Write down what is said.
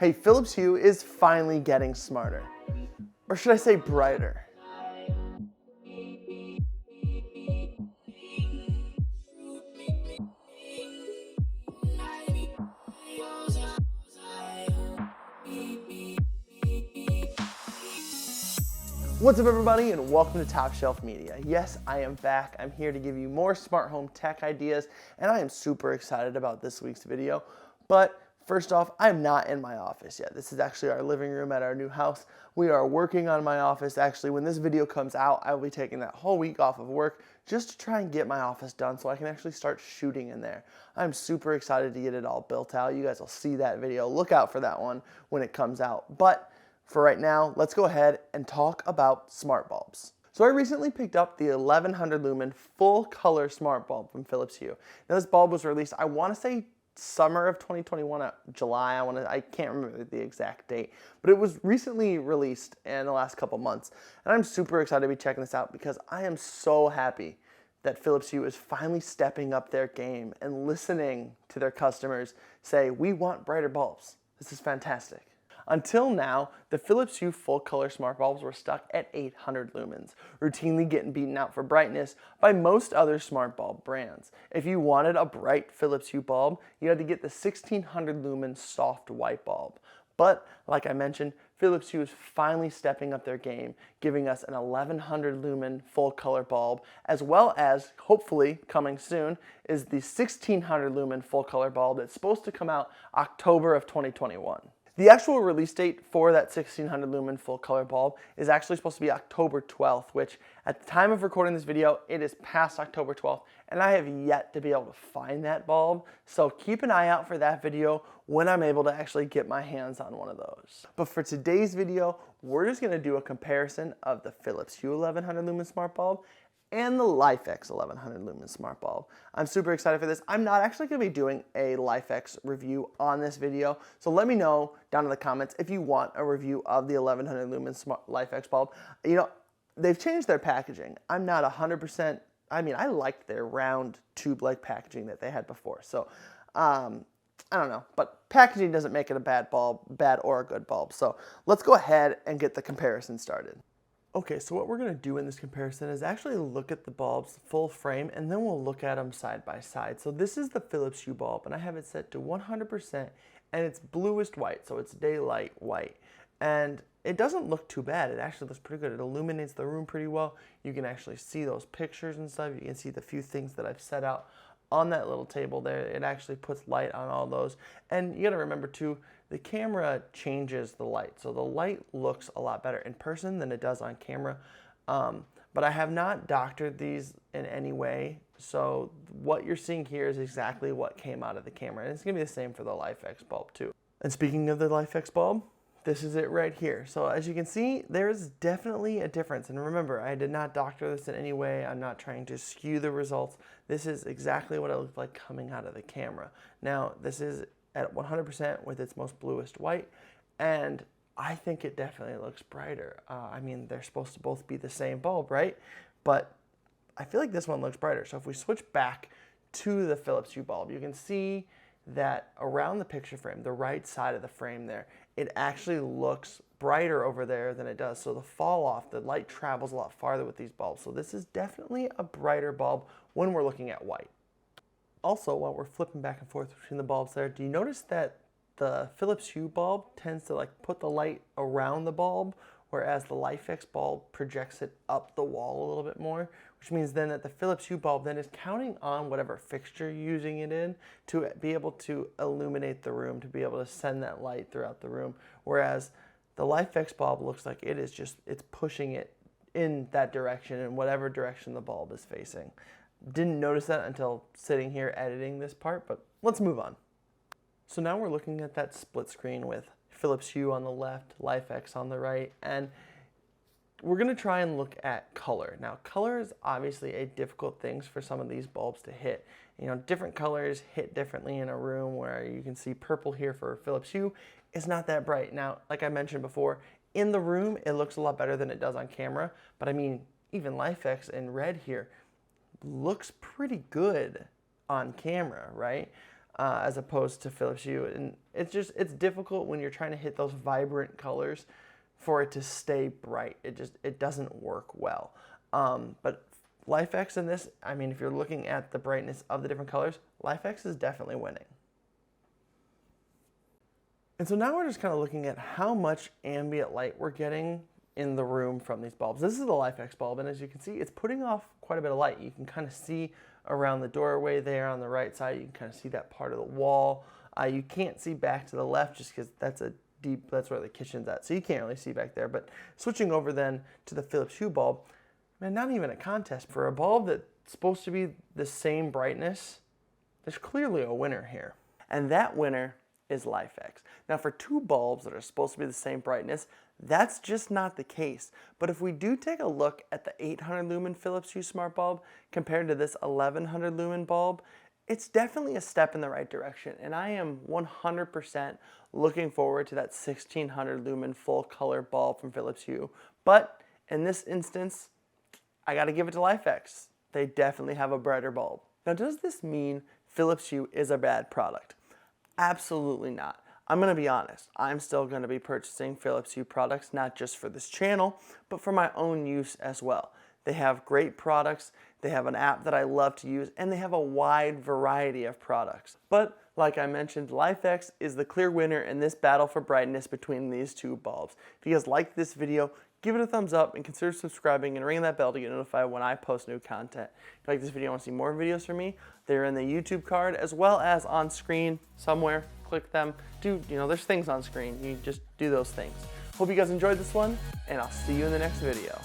Hey, Philips Hue is finally getting smarter. Or should I say brighter? What's up everybody and welcome to TopShelf Media. Yes, I am back. I'm here to give you more smart home tech ideas and I am super excited about this week's video. But first off, I'm not in my office yet. This is actually our living room at our new house. We are working on my office. Actually, when this video comes out, I will be taking that whole week off of work just to try and get my office done so I can actually start shooting in there. I'm super excited to get it all built out. You guys will see that video. Look out for that one when it comes out. But for right now, let's go ahead and talk about smart bulbs. So I recently picked up the 1100 lumen full color smart bulb from Philips Hue. Now this bulb was released, I want to say summer of 2021, July, I can't remember the exact date, but it was recently released in the last couple months. And I'm super excited to be checking this out because I am so happy that Philips Hue is finally stepping up their game and listening to their customers say, we want brighter bulbs. This is fantastic. Until now, the Philips Hue full color smart bulbs were stuck at 800 lumens, routinely getting beaten out for brightness by most other smart bulb brands. If you wanted a bright Philips Hue bulb, you had to get the 1600 lumen soft white bulb. But like I mentioned, Philips Hue is finally stepping up their game, giving us an 1100 lumen full color bulb, as well as, hopefully coming soon, is the 1600 lumen full color bulb that's supposed to come out October of 2021. The actual release date for that 1600 lumen full color bulb is actually supposed to be October 12th, which at the time of recording this video, it is past October 12th, and I have yet to be able to find that bulb. So keep an eye out for that video when I'm able to actually get my hands on one of those. But for today's video, we're just gonna do a comparison of the Philips Hue 1100 lumen smart bulb and the Lifx 1100 lumen smart bulb. I'm super excited for this. I'm not actually going to be doing a Lifx review on this video, so let me know down in the comments if you want a review of the 1100 lumen smart Lifx bulb. You know, they've changed their packaging. I'm not 100%, I mean, I liked their round tube-like packaging that they had before, so I don't know, but packaging doesn't make it a bad bulb, bad or a good bulb. So let's go ahead and get the comparison started. Okay, so what we're going to do in this comparison is actually look at the bulbs full frame and then we'll look at them side by side. So this is the Philips Hue bulb and I have it set to 100% and it's bluest white, so it's daylight white. And it doesn't look too bad, it actually looks pretty good. It illuminates the room pretty well. You can actually see those pictures and stuff. You can see the few things that I've set out on that little table there. It actually puts light on all those. And you gotta remember too, the camera changes the light. So the light looks a lot better in person than it does on camera. But I have not doctored these in any way. So what you're seeing here is exactly what came out of the camera. And it's gonna be the same for the Lifx bulb too. And speaking of the Lifx bulb, this is it right here. So as you can see, there's definitely a difference. And remember, I did not doctor this in any way. I'm not trying to skew the results. This is exactly what it looked like coming out of the camera. Now, this is at 100% with its most bluest white, and I think it definitely looks brighter. I mean, they're supposed to both be the same bulb, right? But I feel like this one looks brighter. So if we switch back to the Philips Hue bulb, you can see that around the picture frame, the right side of the frame there, it actually looks brighter over there than it does. So the fall off, the light travels a lot farther with these bulbs. So this is definitely a brighter bulb when we're looking at white. Also, while we're flipping back and forth between the bulbs there, do you notice that the Philips Hue bulb tends to like put the light around the bulb, whereas the Lifx bulb projects it up the wall a little bit more, which means then that the Philips Hue bulb then is counting on whatever fixture you're using it in to be able to illuminate the room, to be able to send that light throughout the room, whereas the Lifx bulb looks like it is just, it's pushing it in that direction, in whatever direction the bulb is facing. Didn't notice that until sitting here editing this part, but let's move on. So now we're looking at that split screen with Philips Hue on the left, Lifx on the right, and we're going to try and look at color. Now, color is obviously a difficult thing for some of these bulbs to hit. You know, different colors hit differently in a room, where you can see purple here for Philips Hue is not that bright. Now, like I mentioned before, in the room, it looks a lot better than it does on camera, but I mean, even Lifx in red here looks pretty good on camera, right? as opposed to Philips Hue. And it's difficult when you're trying to hit those vibrant colors for it to stay bright. It doesn't work well. But Lifx in this, I mean, if you're looking at the brightness of the different colors, Lifx is definitely winning. And so now we're just kind of looking at how much ambient light we're getting in the room from these bulbs. This is the Lifx bulb, and as you can see, it's putting off quite a bit of light. You can kind of see around the doorway there on the right side. You can kind of see that part of the wall. You can't see back to the left just because that's where the kitchen's at, so you can't really see back there. But switching over then to the Philips Hue bulb, man, not even a contest. For a bulb that's supposed to be the same brightness, there's clearly a winner here. And that winner is Lifx. Now for two bulbs that are supposed to be the same brightness, that's just not the case. But if we do take a look at the 800 lumen Philips Hue smart bulb compared to this 1100 lumen bulb, it's definitely a step in the right direction. And I am 100% looking forward to that 1600 lumen full color bulb from Philips Hue. But in this instance, I gotta give it to Lifx. They definitely have a brighter bulb. Now, does this mean Philips Hue is a bad product? Absolutely not. I'm gonna be honest, I'm still gonna be purchasing Philips Hue products, not just for this channel, but for my own use as well. They have great products, they have an app that I love to use, and they have a wide variety of products. But like I mentioned, Lifx is the clear winner in this battle for brightness between these two bulbs. If you guys liked this video, give it a thumbs up and consider subscribing and ringing that bell to get notified when I post new content. If you like this video and want to see more videos from me, they're in the YouTube card as well as on screen somewhere. Click them. There's things on screen. You just do those things. Hope you guys enjoyed this one, and I'll see you in the next video.